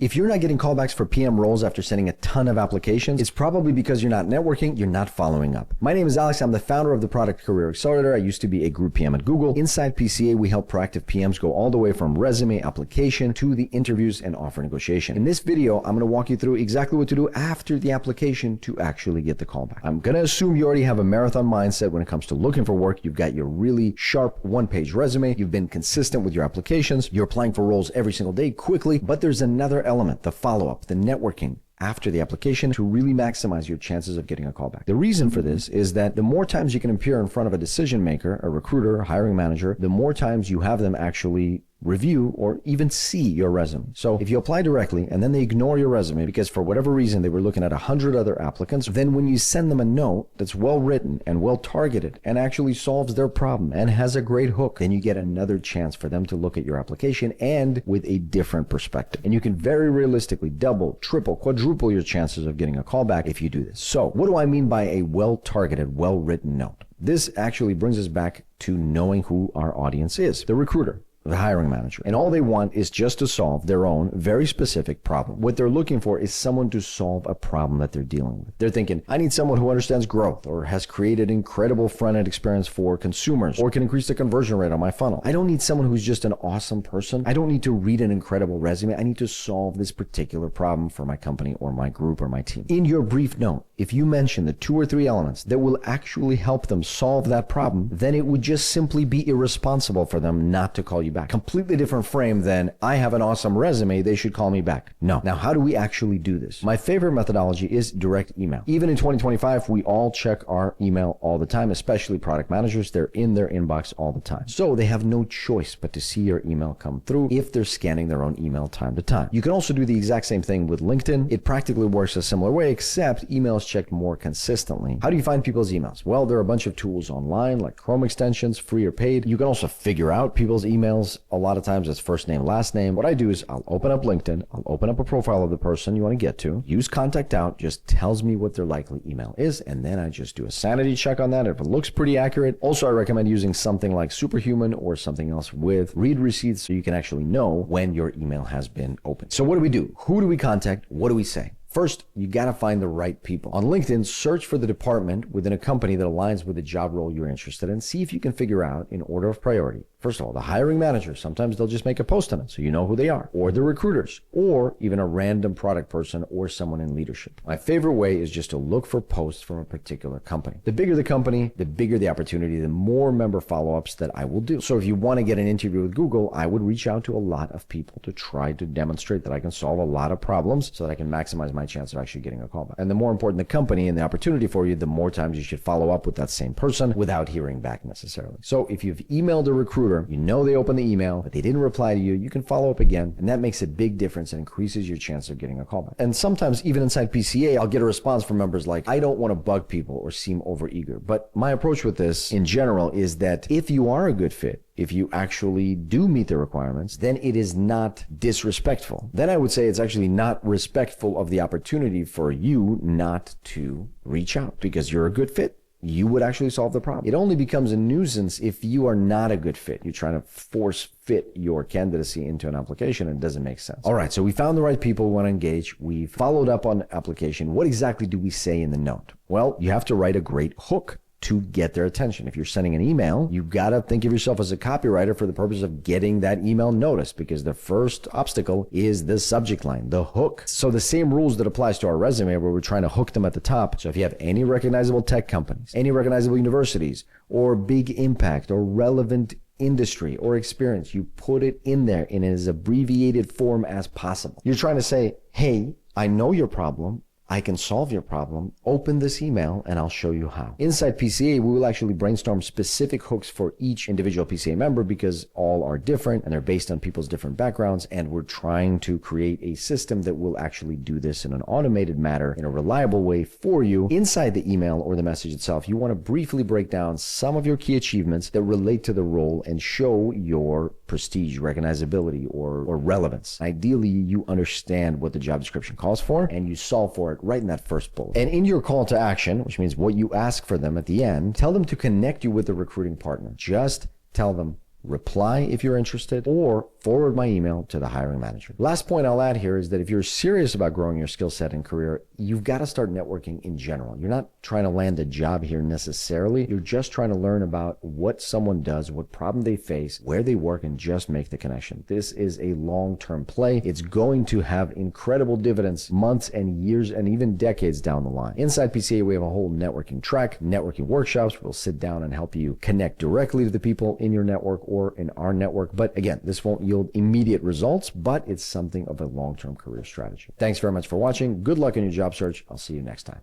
If you're not getting callbacks for PM roles after sending a ton of applications, it's probably because you're not networking, you're not following up. My name is Alex. I'm the founder of the Product Career Accelerator. I used to be a group PM at Google. Inside PCA, we help proactive PMs go all the way from resume application to the interviews and offer negotiation. In this video, I'm going to walk you through exactly what to do after the application to actually get the callback. I'm going to assume you already have a marathon mindset when it comes to looking for work. You've got your really sharp one-page resume. You've been consistent with your applications. You're applying for roles every single day quickly, but there's another element, the follow-up, the networking after the application to really maximize your chances of getting a callback. The reason for this is that the more times you can appear in front of a decision maker, a recruiter, a hiring manager, the more times you have them actually review or even see your resume. So if you apply directly and then they ignore your resume because for whatever reason they were looking at 100 other applicants, then when you send them a note that's well written and well targeted and actually solves their problem and has a great hook, then you get another chance for them to look at your application and with a different perspective. And you can very realistically double, triple, quadruple your chances of getting a callback if you do this. So what do I mean by a well-targeted, well-written note? This actually brings us back to knowing who our audience is, the recruiter, the hiring manager. And all they want is just to solve their own very specific problem. What they're looking for is someone to solve a problem that they're dealing with. They're thinking, I need someone who understands growth or has created incredible front-end experience for consumers or can increase the conversion rate on my funnel. I don't need someone who's just an awesome person. I don't need to read an incredible resume. I need to solve this particular problem for my company or my group or my team. In your brief note, if you mention the 2 or 3 elements that will actually help them solve that problem, then it would just simply be irresponsible for them not to call you back. Completely different frame than I have an awesome resume, they should call me back. No. Now, how do we actually do this? My favorite methodology is direct email. Even in 2025, we all check our email all the time, especially product managers. They're in their inbox all the time. So they have no choice but to see your email come through if they're scanning their own email time to time. You can also do the exact same thing with LinkedIn. It practically works a similar way, except emails checked more consistently. How do you find people's emails? Well, there are a bunch of tools online like Chrome extensions, free or paid. You can also figure out people's emails. A lot of times it's first name, last name. What I do is I'll open up LinkedIn. I'll open up a profile of the person you want to get to. Use contact out, just tells me what their likely email is. And then I just do a sanity check on that. If it looks pretty accurate. Also, I recommend using something like Superhuman or something else with read receipts so you can actually know when your email has been opened. So what do we do? Who do we contact? What do we say? First, you got to find the right people. On LinkedIn, search for the department within a company that aligns with the job role you're interested in. See if you can figure out in order of priority. First of all, the hiring manager, sometimes they'll just make a post on it so you know who they are, or the recruiters, or even a random product person or someone in leadership. My favorite way is just to look for posts from a particular company. The bigger the company, the bigger the opportunity, the more member follow-ups that I will do. So if you want to get an interview with Google, I would reach out to a lot of people to try to demonstrate that I can solve a lot of problems so that I can maximize my chance of actually getting a callback. And the more important the company and the opportunity for you, the more times you should follow up with that same person without hearing back necessarily. So if you've emailed a recruiter, you know they opened the email, but they didn't reply to you, you can follow up again, and that makes a big difference and increases your chance of getting a callback. And sometimes even inside PCA, I'll get a response from members like, I don't want to bug people or seem overeager. But my approach with this in general is that if you are a good fit, if you actually do meet the requirements, then it is not disrespectful. Then I would say it's actually not respectful of the opportunity for you not to reach out because you're a good fit. You would actually solve the problem. It only becomes a nuisance if you are not a good fit. You're trying to force fit your candidacy into an application and it doesn't make sense. All right, so we found the right people who want to engage. We've followed up on application. What exactly do we say in the note? Well, you have to write a great hook to get their attention. If you're sending an email, you got to think of yourself as a copywriter for the purpose of getting that email noticed, because the first obstacle is the subject line, the hook. So the same rules that applies to our resume where we're trying to hook them at the top. So if you have any recognizable tech companies, any recognizable universities, or big impact or relevant industry or experience, you put it in there in as abbreviated form as possible. You're trying to say, hey, I know your problem. I can solve your problem. Open this email and I'll show you how. Inside PCA, we will actually brainstorm specific hooks for each individual PCA member because all are different and they're based on people's different backgrounds. And we're trying to create a system that will actually do this in an automated manner, in a reliable way for you. Inside the email or the message itself, you want to briefly break down some of your key achievements that relate to the role and show your prestige, recognizability, or relevance. Ideally, you understand what the job description calls for and you solve for it right in that first bullet. And in your call to action, which means what you ask for them at the end, tell them to connect you with the recruiting partner. Just tell them, reply if you're interested, or forward my email to the hiring manager. Last point I'll add here is that if you're serious about growing your skill set and career, you've got to start networking in general. You're not trying to land a job here necessarily. You're just trying to learn about what someone does, what problem they face, where they work, and just make the connection. This is a long-term play. It's going to have incredible dividends months and years and even decades down the line. Inside PCA, we have a whole networking track, networking workshops. We'll sit down and help you connect directly to the people in your network or in our network. But again, this won't yield immediate results, but it's something of a long-term career strategy. Thanks very much for watching. Good luck in your job search. I'll see you next time.